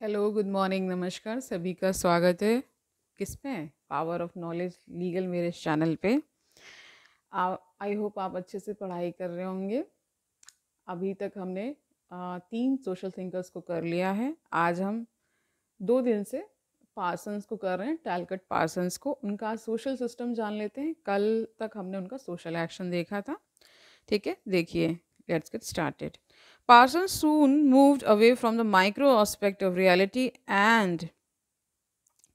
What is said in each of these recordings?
Hello, good morning, नमस्कार, सभी का स्वागत है। किस में? पावर ऑफ नॉलेज लीगल मेरे इस चैनल पे। आई होप आप अच्छे से पढ़ाई कर रहे होंगे। अभी तक हमने 3 सोशल थिंकर्स को कर लिया है। आज हम 2 दिन से पार्सन्स को कर रहे हैं, टैलकट पार्सन्स को। उनका सोशल सिस्टम जान लेते हैं। कल तक हमने उनका सोशल एक्शन देखा था। ठीक है, देखिए, let's get started. Parsons soon moved away from the micro aspect of reality and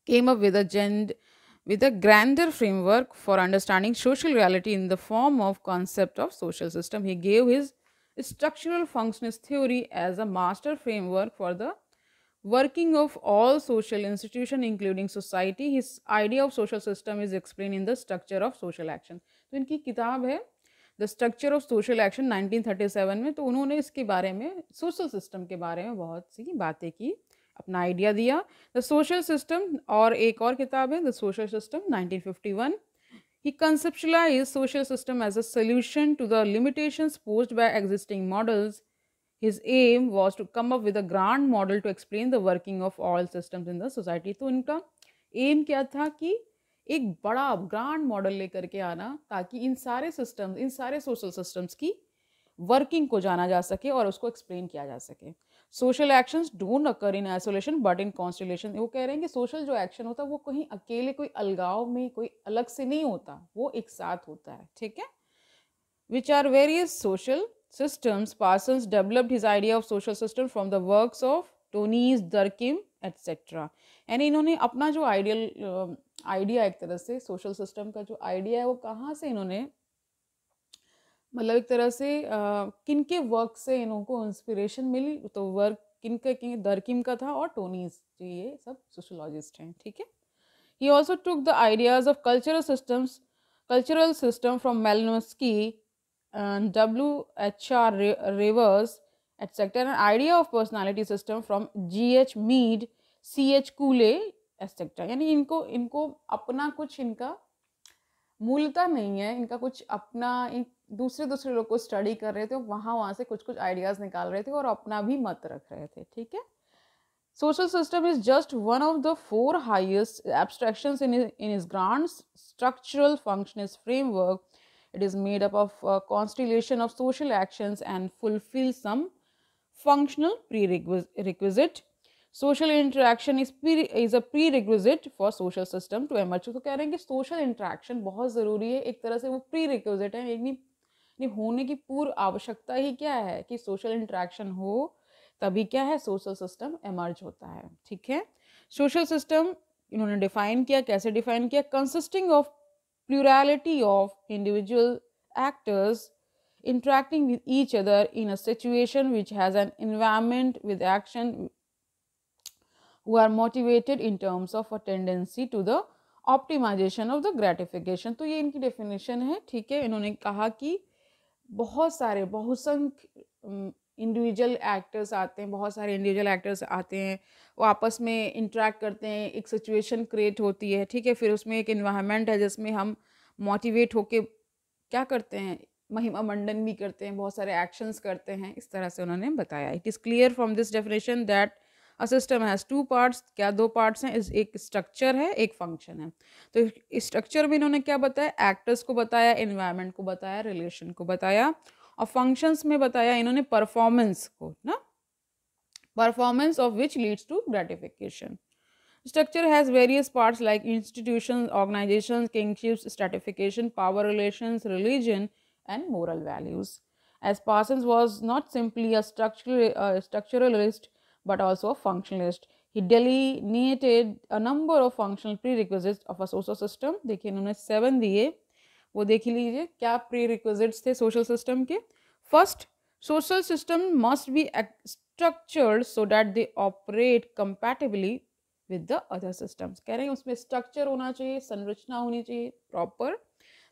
came up with a grander framework for understanding social reality in the form of concept of social system. He gave his structural functionist theory as a master framework for the working of all social institutions including society. His idea of social system is explained in the structure of social action. तो इनकी किताब है the structure of social action 1937 में। तो उन्होंने इसके बारे में, सोशल सिस्टम के बारे में बहुत सी बातें की, अपना आइडिया दिया। द सोशल सिस्टम, और एक और किताब है the social system 1951। He conceptualized social system as a solution to the limitations posed by existing models. His aim was to come up with a grand model to explain the working of all systems in the society. तो उनका M क्या था कि एक बड़ा grand model लेकर के आना, ताकि इन सारे सिस्टम्स, इन सारे सोशल सिस्टम्स की वर्किंग को जाना जा सके और उसको एक्सप्लेन किया जा सके। Social actions don't occur in isolation but in constellation. वो कह रहे हैं कि सोशल जो एक्शन होता है वो कहीं अकेले, कोई अलगाव में, कोई अलग से नहीं होता, वो एक साथ होता है। ठीक है, which are various social systems. Parsons developed his idea of social system from the works of Tonnies, Durkheim etcetera. यानी इन्होंने अपना जो आइडिया एक तरह से सोशल सिस्टम का जो आइडिया है वो कहाँ से इन्होंने, मतलब एक तरह से किन के वर्क से इनको इंस्पिरेशन मिली। तो वर्क किन दरकिम का था और टोनीज, जो ये सब सोशोलॉजिस्ट हैं। ठीक है, he also took the ideas of cultural system from Malinowski and W.H.R. Rivers, etc. An idea of personality system from G.H. Mead, C.H. Cooley, etc. यानी इनको इनको अपना कुछ, इनका मूलता नहीं है, इनका कुछ अपना, दूसरे दूसरे लोग को स्टडी कर रहे थे, वहाँ से कुछ कुछ आइडियाज निकाल रहे थे और अपना भी मत रख रहे थे। ठीक है, social system is just one of the 4 highest abstractions in his grand structural functionist framework. It is made up of a constellation of social actions and fulfills some functional prerequisite. Social interaction is a prerequisite for social system to emerge. तो कह रहे हैं कि social interaction बहुत ज़रूरी है, एक तरह से वो prerequisite है, नहीं होने की पूर्व आवश्यकता ही क्या है कि सोशल इंटरेक्शन हो, तभी क्या है, सोशल सिस्टम एमर्ज होता है। ठीक है, सोशल सिस्टम इन्होंने डिफाइन किया, कैसे डिफाइन किया? Consisting of plurality of individual actors interacting with each other in a situation which has an environment with action who are motivated in terms of a tendency to the optimization of the gratification. तो ये इनकी definition है। ठीक है, इन्होंने कहा कि बहुत सारे, बहुसंख्य इंडिविजुअल एक्टर्स आते हैं, बहुत सारे इंडिविजुअल एक्टर्स आते हैं, वो आपस में इंटरेक्ट करते हैं, एक सिचुएशन क्रिएट होती है। ठीक है, फिर उसमें एक इन्वायरमेंट है जिसमें हम मोटिवेट होके क्या करते हैं, महिमा मंडन भी करते हैं, बहुत सारे एक्शंस करते हैं। इस तरह से उन्होंने बताया। It is clear from this definition that a system has 2 parts. क्या 2 पार्ट्स हैं? एक स्ट्रक्चर है, एक फंक्शन है। तो इस स्ट्रक्चर में इन्होंने क्या बताया? एक्टर्स को बताया, एनवायरनमेंट को बताया, रिलेशन को बताया, और फंक्शंस में बताया इन्होंने परफॉर्मेंस को ना, performance of which leads to gratification. Structure has various parts like institutions, organizations, kingships, stratification, power relations, religion, and moral values. As Parsons was not simply a structuralist but also a functionalist, he delineated a number of functional prerequisites of a social system. देखिए इन्होंने 7 दिए, वो देख लीजिए क्या prerequisites थे social system के। First, social system must be structured so that they operate compatibly with the other systems. कह रहे हैं उसमें स्ट्रक्चर होना चाहिए, संरचना होनी चाहिए प्रॉपर,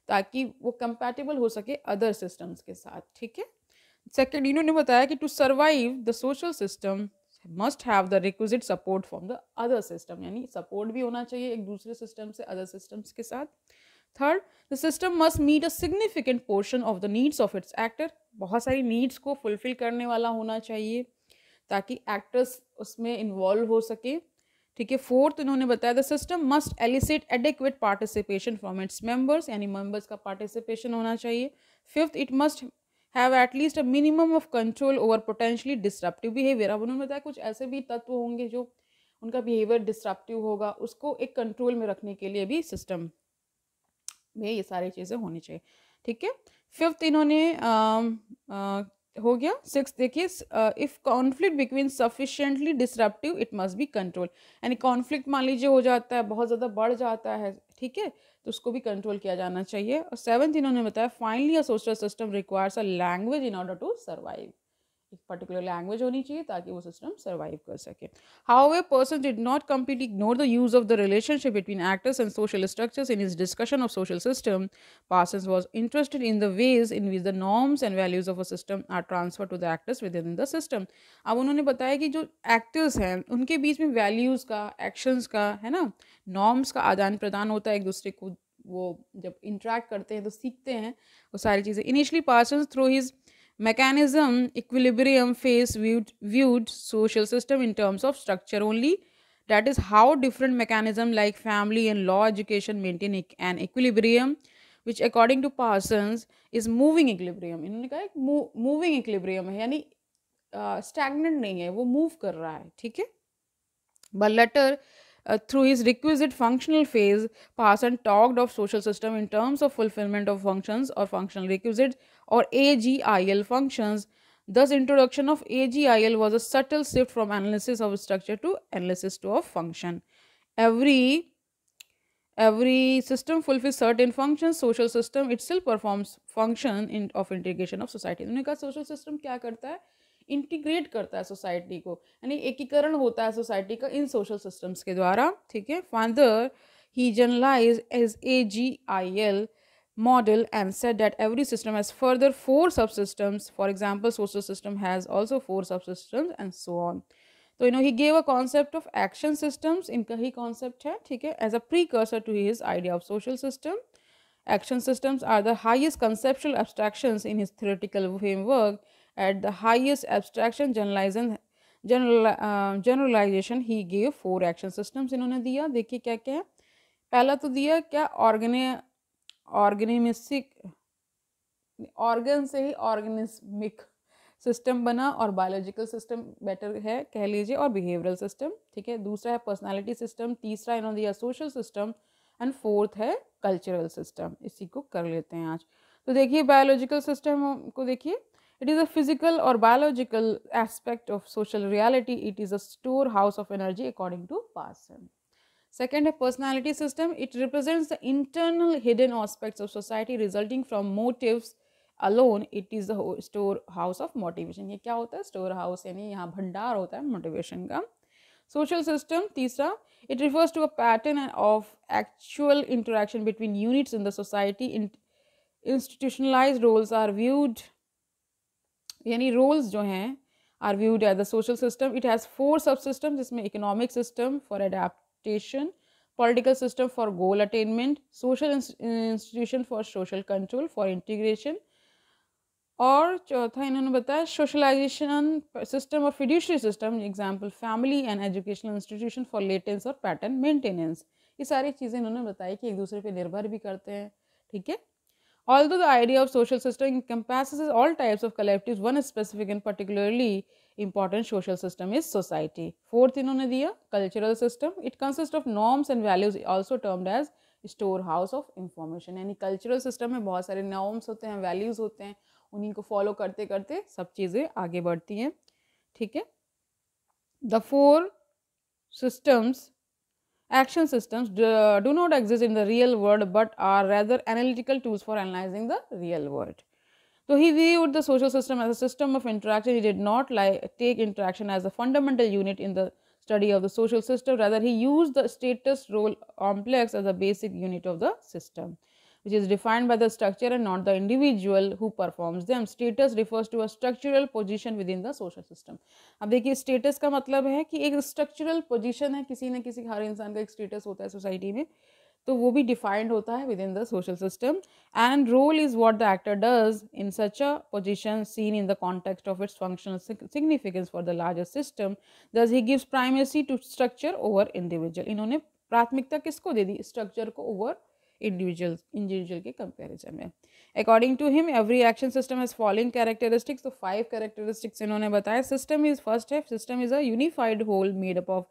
ताकि वो कंपैटिबल हो सके अदर सिस्टम्स के साथ। ठीक है, सेकेंड इन्होंने बताया कि to survive the social system must have the requisite support from the other system, यानी सपोर्ट भी होना चाहिए एक दूसरे सिस्टम से, अदर सिस्टम्स के साथ। Third, the system must meet a significant portion of the needs of its actor, बहुत सारी नीड्स को फुलफिल करने वाला होना चाहिए, ताकि एक्टर्स उसमें इन्वॉल्व हो सके। ठीक है, फोर्थ इन्होंने बताया the system must elicit adequate participation from its members, यानी मेंबर्स का पार्टिसिपेशन होना चाहिए। Fifth it must have at least a minimum of control over potentially disruptive behaviour. अब उन्होंने बताया कुछ ऐसे भी तत्व होंगे जो उनका बिहेवियर डिस्ट्रप्टिव होगा, उसको एक कंट्रोल में रखने के लिए भी सिस्टम में ये सारी चीज़ें होनी चाहिए। ठीक है, फिफ्थ इन्होंने हो गया। सिक्स देखिए, if conflict between sufficiently disruptive it must be control, यानी कॉन्फ्लिक्ट मान लीजिए हो जाता है, बहुत ज़्यादा बढ़ जाता है, ठीक है, तो उसको भी कंट्रोल किया जाना चाहिए। और सेवन्थ इन्होंने बताया finally a social system requires a language in order to survive, एक पर्टिकुलर लैंग्वेज होनी चाहिए ताकि वो सिस्टम सर्वाइव कर सके। However, person did not completely ignore the use of the relationship between actors and social structures in his discussion of social system. Parsons was interested in the ways in which the norms and values of a system are transferred to the actors within the system. अब उन्होंने बताया कि जो actors हैं उनके बीच में values का, actions का, है ना, norms का आदान प्रदान होता है एक दूसरे को, वो जब interact करते हैं तो सीखते हैं वो सारी चीज़ें। Initially, Parsons through his mechanism equilibrium phase viewed social system in terms of structure only, that is how different mechanism like family and law education maintain an equilibrium which according to Parsons is moving equilibrium। इन्होंने कहा एक moving equilibrium है, यानी stagnant नहीं है, वो move कर रहा है। ठीक है, but later through his requisite functional phase, Parson talked of social system in terms of fulfillment of functions or functional requisites or AGIL functions. Thus, introduction of AGIL was a subtle shift from analysis of structure to analysis of function. Every system fulfills certain functions. Social system itself performs function of integration of society। उन्होंने कहा social system क्या करता है, integrate करता है society को, यानी एकीकरण होता है सोसाइटी का इन सोशल सिस्टम्स के द्वारा। ठीक है, further he generalise as AGIL model and said that every system has further 4 subsystems. For example, social system has also 4 subsystems and so on. तो he gave a concept of action systems, इनका ही concept है, ठीक है, as a precursor to his idea of social system. Action systems are the highest conceptual abstractions in his theoretical framework. At the highest abstraction generalization he gave 4 action systems इन्होंने दिया। देखिए क्या क्या है। पहला तो दिया क्या, ऑर्गेनिमिक, ऑर्गन से ही ऑर्गेनिस्मिक सिस्टम बना, और बायोलॉजिकल सिस्टम बेटर है कह लीजिए, और बिहेवियरल सिस्टम। ठीक है, दूसरा है पर्सनालिटी सिस्टम, तीसरा इन्होंने दिया सोशल सिस्टम, एंड फोर्थ है कल्चरल सिस्टम। इसी को कर लेते हैं आज। तो देखिए बायोलॉजिकल सिस्टम को देखिए, इट इज़ अ फिजिकल और biological aspect of social reality, it is a store house of energy according to Parson. Second है personality system, it represents the internal hidden aspects of society resulting from motives alone, it is the storehouse of motivation। ये क्या होता है, store house, यानी यहाँ भंडार होता है मोटिवेशन का। Social system तीसरा, it refers to a pattern of actual interaction between units in the society, institutionalized roles are viewed, यानी roles जो हैं are viewed as the social system। It has 4 subsystems, जिसमें economic system for adaptation, political system for goal attainment, social institution for social control for integration, और चौथा इन्होंने बताया socialisation system और fiduciary system, example family and educational institution for latency और pattern maintenance. ये सारी चीज़ें इन्होंने बताई कि एक दूसरे पे निर्भर भी करते हैं। ठीक है, although the idea of social system encompasses all types of collectives, one specific and particularly important social system is society। Fourth इन्होंने दिया cultural system, it consists of norms and values also termed as storehouse of information। यानी cultural system में बहुत सारे norms होते हैं, values होते हैं, उन्हीं को follow करते करते सब चीज़ें आगे बढ़ती हैं। ठीक है, the 4 systems, action systems do not exist in the real world but are rather analytical tools for analyzing the real world. So he viewed the social system as a system of interaction. He did not take interaction as a fundamental unit in the study of the social system. Rather, he used the status role complex as a basic unit of the system, which is defined by the structure and not the individual who performs them. Status refers to a structural position within the social system। अब देखिए status का मतलब है कि एक structural position है, किसी न किसी, हर इंसान का एक status होता है सोसाइटी में, तो वो भी डिफाइंड होता है within the social system. And role is what the actor does in such a position seen in the context of its functional significance for the larger system. Thus he gives primacy to structure over individual. इन्होंने प्राथमिकता किसको दे दी? Structure को over individual के comparison में. According to him every action system has following characteristics. तो 5 characteristics इन्होंने बताया. सिस्टम इज फर्स्ट है, system is a unified whole made up of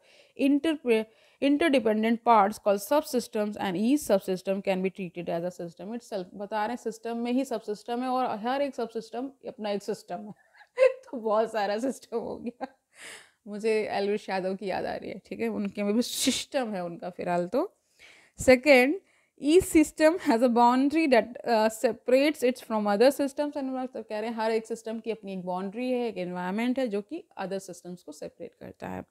interdependent parts called subsystems and each subsystem can be treated as a system itself. बता रहे हैं system में ही subsystem है और हर एक सबसिस्टम अपना एक सिस्टम है. तो बहुत सारा सिस्टम हो गया. मुझे एलविश यादव की याद आ रही है. ठीक है, उनके में भी सिस्टम है उनका फिलहाल. तो second, each system has a boundary that separates it from other systems and तो कह रहे हैं हर एक सिस्टम की अपनी एक बाउंड्री है, एक एनवायरनमेंट है जो कि अदर सिस्टम्स को सेपरेट करता है.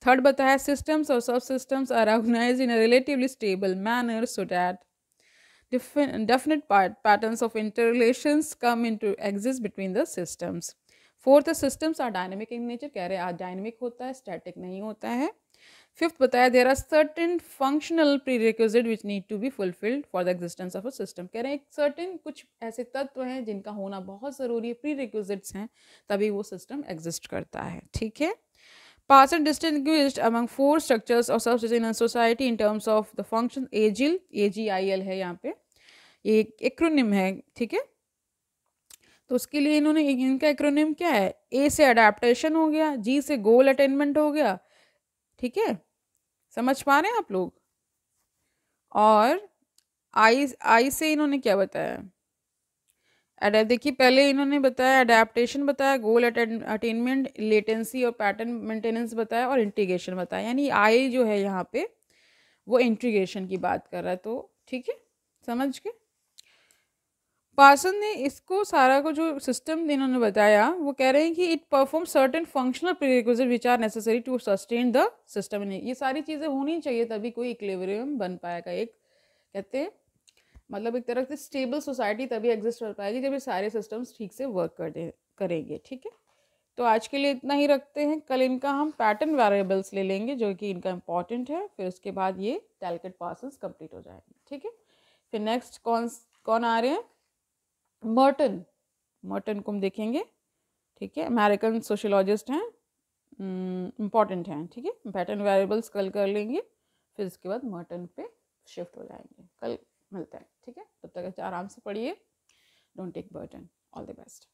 थर्ड बताया सिस्टम्स और सब systems are organised in a relatively stable manner so that definite patterns of interrelations come into exist between the systems. Fourth, systems are dynamic in nature. कह रहे हैं आज डायनेमिक होता है, स्टैटिक नहीं होता है. फिफ्थ बताया there are certain functional prerequisite which need to be fulfilled for the existence of a system. कह रहे हैं एक सर्टेन कुछ ऐसे तत्व हैं जिनका होना बहुत ज़रूरी है, प्रीरिक्विजिट्स हैं, तभी वो सिस्टम एग्जिस्ट करता है. ठीक है. Parson distinguished among 4 structures or subsystems in a society in terms of the function AGIL, AGIL है यहाँ पे, ये एक्रोनिम है. ठीक है. तो उसके लिए इन्होंने इनका एक्रोनिम क्या है? ए से अडेप्टेशन हो गया, जी से गोल अटेनमेंट हो गया. ठीक है, समझ पा रहे हैं आप लोग. और आई से इन्होंने क्या बताया? देखिए पहले इन्होंने बताया अडेप्टेशन बताया, गोल अटेनमेंट, लेटेंसी और पैटर्न मेंटेनेंस बताया और इंटीग्रेशन बताया. यानी आई जो है यहाँ पे वो इंटीग्रेशन की बात कर रहा है. तो ठीक है, समझ के. पार्सन ने इसको सारा को जो सिस्टम इन्होंने बताया वो कह रहे हैं कि it perform certain functional prerequisite which are necessary to sustain the system. ये सारी चीज़ें होनी चाहिए तभी कोई इक्विलिब्रियम बन पाएगा. एक कहते हैं मतलब एक तरह से स्टेबल सोसाइटी तभी एग्जिस्ट कर पाएगी जब ये सारे सिस्टम्स ठीक से वर्क करेंगे. ठीक है. तो आज के लिए इतना ही रखते हैं. कल इनका हम पैटर्न वेरिएबल्स ले लेंगे जो कि इनका इंपॉर्टेंट है. फिर उसके बाद ये टैलकेट पार्सल्स कंप्लीट हो जाएंगे. ठीक है. फिर नेक्स्ट कौन आ रहे हैं? मर्टन को हम देखेंगे. ठीक है, अमेरिकन सोशियोलॉजिस्ट हैं, इम्पॉर्टेंट हैं. ठीक है. पैटर्न वेरिएबल्स कल कर लेंगे, फिर इसके बाद मर्टन पे शिफ्ट हो जाएंगे. कल मिलते हैं. ठीक है, तब तक आराम से पढ़िए. Don't take burden. All the best.